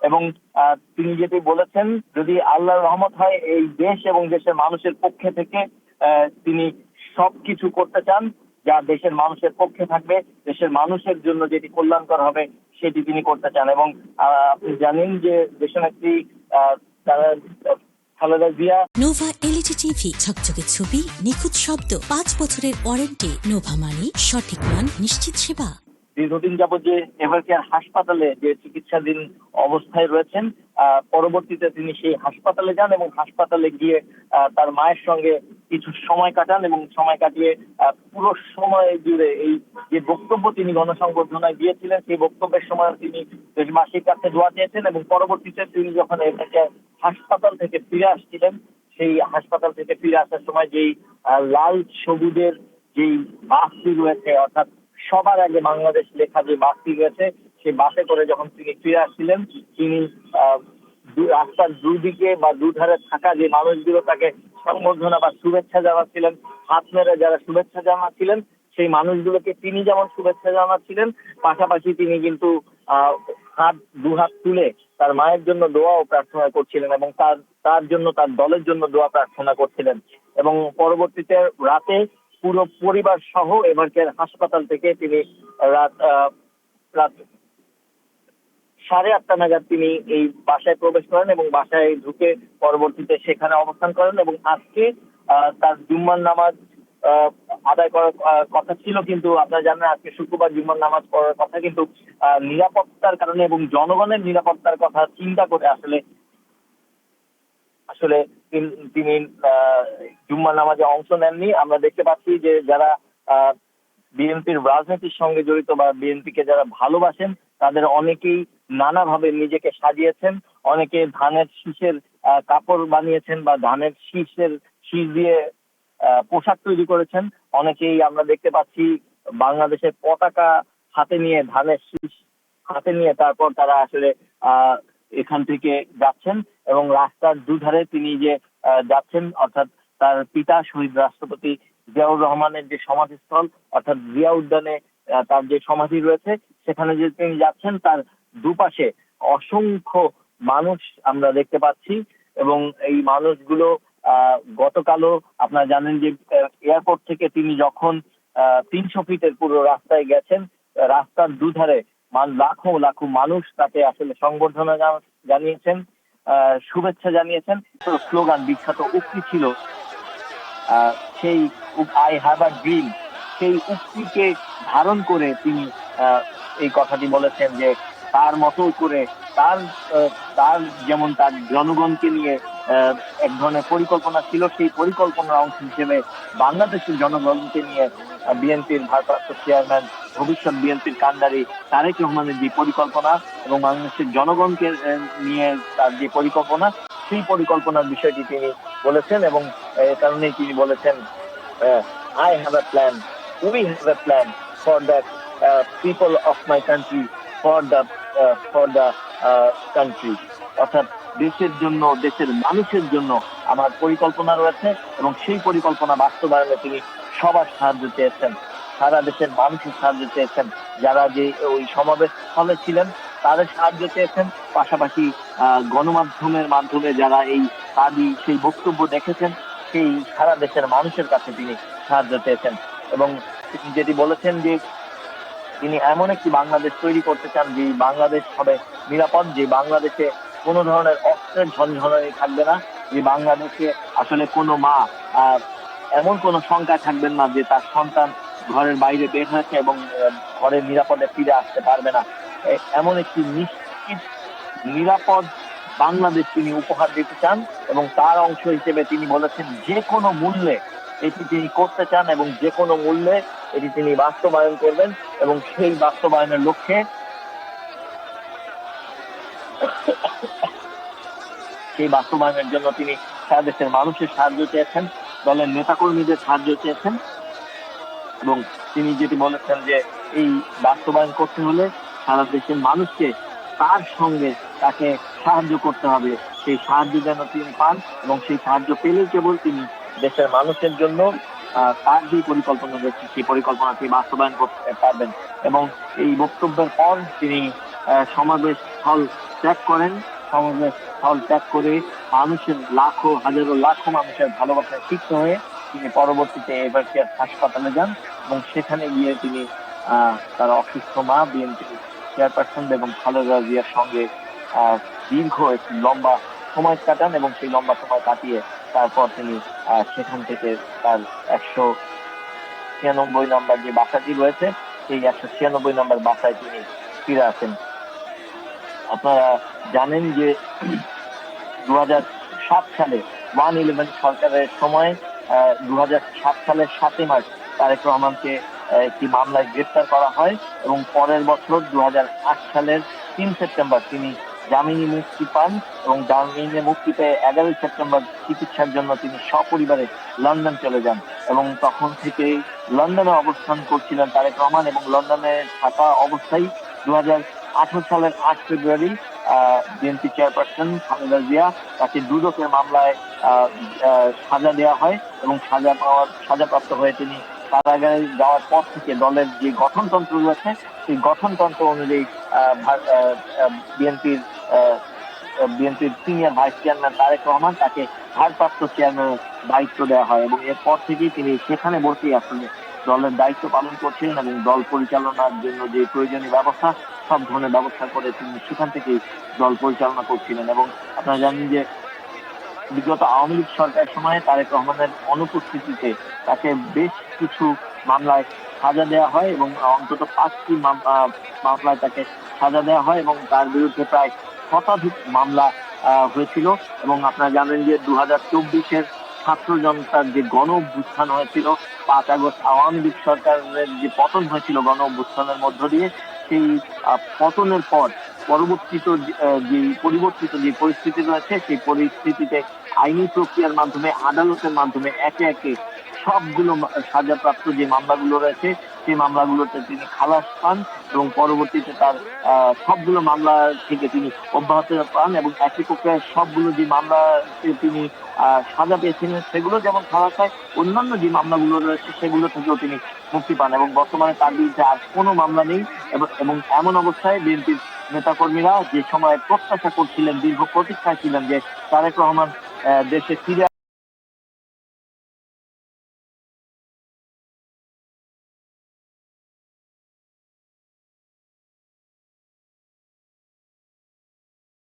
এবং তিনি যেটি বলেছেন, যদি আল্লাহর রহমত হয় এই দেশ এবং দেশের মানুষের পক্ষে থেকে তিনি সবকিছু করতে চান যা দেশের মানুষের পক্ষে থাকবে, দেশের মানুষের জন্য যেটি কল্যাণকর হবে সেটি তিনি করতে চান। এবং আপনি জানেন যে দেশনেত্রী তারা Khaleda Zia. Nova LED TV, ঝকঝকে ছবি, নিখুঁত শব্দ, 5 বছরের ওয়ারেন্টি। নোভা মানে সঠিক মান, নিশ্চিত সেবা। দীর্ঘদিন যাবত যে এভারকেয়ার হাসপাতালে যে চিকিৎসাধীন অবস্থায় রয়েছেন, পরবর্তীতে তিনি সেই হাসপাতালে যান এবং হাসপাতালে গিয়ে তার মায়ের সঙ্গে কিছু সময় কাটান এবং সময় কাটিয়ে পুরো সময় জুড়ে এই যে বক্তব্য তিনি গণসংবর্ধনায় দিয়েছিলেন, সেই বক্তব্যের সময় তিনি দেশবাসীর কাছে দোয়া চেয়েছেন। এবং পরবর্তীতে তিনি যখন এভারকেয়ার হাসপাতাল থেকে ফিরে আসছিলেন, সেই হাসপাতাল থেকে ফিরে আসার সময় যেই লাল সবুজের যেই বাসটি রয়েছে, অর্থাৎ সবার আগে বাংলাদেশ লেখা যে বাসটি রয়েছে, সেই বাসে করে যখন তিনি ফিরে আসছিলেন, তিনি রাস্তার দুদিকে বা দুধারে থাকা যে মানুষগুলো তাকে সংবর্ধনা বা শুভেচ্ছা জানাচ্ছিলেন, হাত মেরে যারা শুভেচ্ছা জানাচ্ছিলেন, সেই মানুষগুলোকে তিনি যেমন শুভেচ্ছা জানাচ্ছিলেন, পাশাপাশি তিনি কিন্তু দুহাত তুলে তার মায়ের জন্য দোয়া ও প্রার্থনা করছিলেন এবং তার জন্য, তার দলের জন্য দোয়া প্রার্থনা করছিলেন। এবং পরবর্তীতে রাতে পুরো পরিবার সহ এভারকেয়ার হাসপাতাল থেকে তিনি রাত 8:30 নাগাদ তিনি এই বাসায় প্রবেশ করেন এবং বাসায় ঢুকে পরবর্তীতে সেখানে অবস্থান করেন। এবং আজকে তার জুম্মার নামাজ আদায় করার কথা ছিল, কিন্তু আপনারা জানেন আজকে শুক্রবার জুম্মার নামাজ পড়ার কথা, কিন্তু নিরাপত্তার কারণে এবং জনগণের নিরাপত্তার কথা চিন্তা করে আসলে তিনি জুম্মার নামাজে অংশ নেননি। আমরা দেখতে পাচ্ছি যে যারা বিএনপির রাজনীতির সঙ্গে জড়িত বা বিএনপিকে যারা ভালোবাসেন, তাদের অনেকেই নানাভাবে নিজেকে সাজিয়েছেন। অনেকে ধানের শীষের কাপড় বানিয়েছেন বা ধানের শীষ দিয়ে পোশাক তৈরি করেছেন। অনেকেই আমরা দেখতে পাচ্ছি বাংলাদেশের পতাকা হাতে নিয়ে, ধানের শীষ হাতে নিয়ে তারপর তারা আসলে এখান থেকে যাচ্ছেন এবং রাস্তার দুধারে তিনি যে যাচ্ছেন, অর্থাৎ তার পিতা শহীদ রাষ্ট্রপতি জিয়াউর রহমানের যে সমাধিস্থল, অর্থাৎ জিয়া উদ্যানে তার যে সমাধি রয়েছে, সেখানে যে তিনি যাচ্ছেন, তার দুপাশে অসংখ্য মানুষ আমরা দেখতে পাচ্ছি। এবং এই মানুষগুলো গতকালও আপনারা জানেন যে এয়ারপোর্ট থেকে তিনি যখন 300 ফিটের পুরো রাস্তায় গেছেন, রাস্তার দুধারে লাখো লাখো মানুষ তাকে আসলে সংবর্ধনা জানিয়েছেন, শুভেচ্ছা জানিয়েছেন। স্লোগান, বিখ্যাত উক্তি ছিল সেই আই হ্যাভ আ ড্রিম, সেই উক্তিকে ধারণ করে তিনি এই কথাটি বলেছেন যে তার মতো করে তার যেমন তার জনগণকে নিয়ে এক ধরনের পরিকল্পনা ছিল, সেই পরিকল্পনার অংশ হিসেবে বাংলাদেশের জনগণকে নিয়ে বিএনপির ভারপ্রাপ্ত চেয়ারম্যান, ভবিষ্যৎ বিএনপির কান্ডারি তারেক রহমানের যে পরিকল্পনা এবং বাংলাদেশের জনগণকে নিয়ে তার যে পরিকল্পনা, সেই পরিকল্পনার বিষয়টি তিনি বলেছেন। এবং এ কারণেই তিনি বলেছেন I have a plan, we have a plan for the people of my country, for the country, অর্থাৎ দেশের জন্য, দেশের মানুষের জন্য আমার পরিকল্পনা রয়েছে। এবং সেই পরিকল্পনা বাস্তবায়নে তিনি সবার সাহায্য চেয়েছেন, সারা দেশের মানুষের সাহায্য চেয়েছেন, যারা যে ওই সমাবেশ স্থলে ছিলেন তাদের সাহায্য চেয়েছেন, পাশাপাশি গণমাধ্যমের মাধ্যমে যারা সেই বক্তব্য দেখেছেন, সেই সারা দেশের মানুষের কাছে তিনি সাহায্য চেয়েছেন। এবং তিনি যেটি বলেছেন যে তিনি এমন একটি বাংলাদেশ তৈরি করতে চান যে বাংলাদেশ হবে নিরাপদ, যে বাংলাদেশে কোনো ধরনের অস্ত্রের ঝনঝনানি থাকবে না, যে বাংলাদেশে আসলে কোনো মা এমন কোনো শঙ্কা থাকবেন না যে তার সন্তান ঘরের বাইরে বের হয়েছে এবং ঘরের নিরাপদে ফিরে আসতে পারবে না। এমন একটি নিশ্চিত নিরাপদ বাংলাদেশ তিনি উপহার দিতে চান এবং তার অংশ হিসেবে তিনি বলেছেন যে কোনো মূল্যে এটি তিনি করতে চান এবং যে কোনো মূল্যে এটি তিনি বাস্তবায়ন করবেন। এবং সেই বাস্তবায়নের লক্ষ্যে সেই বাস্তবায়নের জন্য তিনি সারা দেশের মানুষের সাহায্য চেয়েছেন, দলের নেতাকর্মীদের সাহায্য চেয়েছেন। এবং তিনি যেটি বলেছেন যে এই বাস্তবায়ন করতে হলে সারা দেশের মানুষকে তার সঙ্গে তাকে সাহায্য করতে হবে, সেই সাহায্য যেন তিনি পান এবং সেই সাহায্য পেলেই কেবল তিনি দেশের মানুষের জন্য তার যে পরিকল্পনা রয়েছে সেই পরিকল্পনাটি বাস্তবায়ন করতে পারবেন। এবং এই বক্তব্যের পর তিনি সমাবেশ স্থল ত্যাগ করেন, সমাজের স্থল ত্যাগ করে মানুষের হাজারো লাখো মানুষের ভালোবাসায় সিক্ত হয়ে তিনি পরবর্তীতে এভারকেয়ার হাসপাতালে যান এবং সেখানে গিয়ে তিনি তার অসুস্থ মা, বিএনপি চেয়ারপারসন এবং খালেদা জিয়ার সঙ্গে দীর্ঘ একটি লম্বা সময় কাটান এবং সেই লম্বা সময় কাটিয়ে তারপর তিনি সেখান থেকে তার 196 নম্বর যে বাসাটি রয়েছে সেই 196 নম্বর বাসায় তিনি ফিরে আসেন। আপনারা জানেন যে 2007 সালে 111 সরকারের সময় 2007 সালের 7 মার্চ তারেক রহমানকে একটি মামলায় গ্রেপ্তার করা হয় এবং পরের বছর 2008 সালের 3 সেপ্টেম্বর তিনি জামিনে মুক্তি পান এবং জামিনে মুক্তি পেয়ে 11 সেপ্টেম্বর চিকিৎসার জন্য তিনি সপরিবারে লন্ডন চলে যান এবং তখন থেকেই লন্ডনে অবস্থান করছিলেন তারেক রহমান এবং লন্ডনে থাকা অবস্থায় 2018 সালের 8 ফেব্রুয়ারি বিএনপি চেয়ারপারসন খালেদা জিয়া তাকে দুদকের মামলায় সাজা দেওয়া হয় এবং সাজাপ্রাপ্ত হয়ে তিনি কারাগারে যাওয়ার পর থেকে দলের যে গঠনতন্ত্র রয়েছে সেই গঠনতন্ত্র অনুযায়ী বিএনপির senior vice chairman Tarique Rahman তাকে ভারপ্রাপ্ত চেয়ারম্যানের দায়িত্ব দেওয়া হয় এবং এরপর থেকেই তিনি সেখানে বসেই আসলে দলের দায়িত্ব পালন করছিলেন এবং দল পরিচালনার জন্য যে প্রয়োজনীয় ব্যবস্থা সব ধরনের ব্যবস্থা করে তিনি সেখান থেকেই দল পরিচালনা করছিলেন। এবং আপনারা জানেন যে বিগত আওয়ামী লীগ সরকারের সময় তারেক রহমানের অনুপস্থিতিতে তাকে বেশ কিছু মামলায় সাজা দেওয়া হয় এবং অন্তত 5টি মামলায় তাকে সাজা দেওয়া হয় এবং তার বিরুদ্ধে প্রায় শতাধিক মামলা হয়েছিল। এবং আপনারা জানেন যে 2024-এর ছাত্র জনতার যে গণ অভ্যুত্থান হয়েছিল 5 আগস্ট আওয়ামী লীগ সরকারের যে পতন হয়েছিল গণ অভ্যুত্থানের মধ্য দিয়ে, সেই পতনের পর পরিবর্তিত যে পরিস্থিতি রয়েছে সেই পরিস্থিতিতে আইনি প্রক্রিয়ার মাধ্যমে আদালতের মাধ্যমে একে একে সবগুলো সাজাপ্রাপ্ত যে মামলাগুলো রয়েছে সেই মামলাগুলোতে তিনি খালাস পান এবং পরবর্তীতে তার সবগুলো মামলা থেকে তিনি অব্যাহতি পান এবং একই প্রক্রিয়ায় সবগুলো যে মামলাতে তিনি সাজা পেয়েছিলেন সেগুলো যেমন খালাস হয়, অন্যান্য যে মামলাগুলো রয়েছে সেগুলো থেকেও তিনি মুক্তি পান এবং বর্তমানে তার বিরুদ্ধে আর কোনো মামলা নেই। এবং এমন অবস্থায় বিএনপির নেতাকর্মীরা যে সময় প্রত্যাশা করছিলেন, দীর্ঘ প্রতীক্ষায় ছিলেন যে তারেক রহমান দেশে ফিরে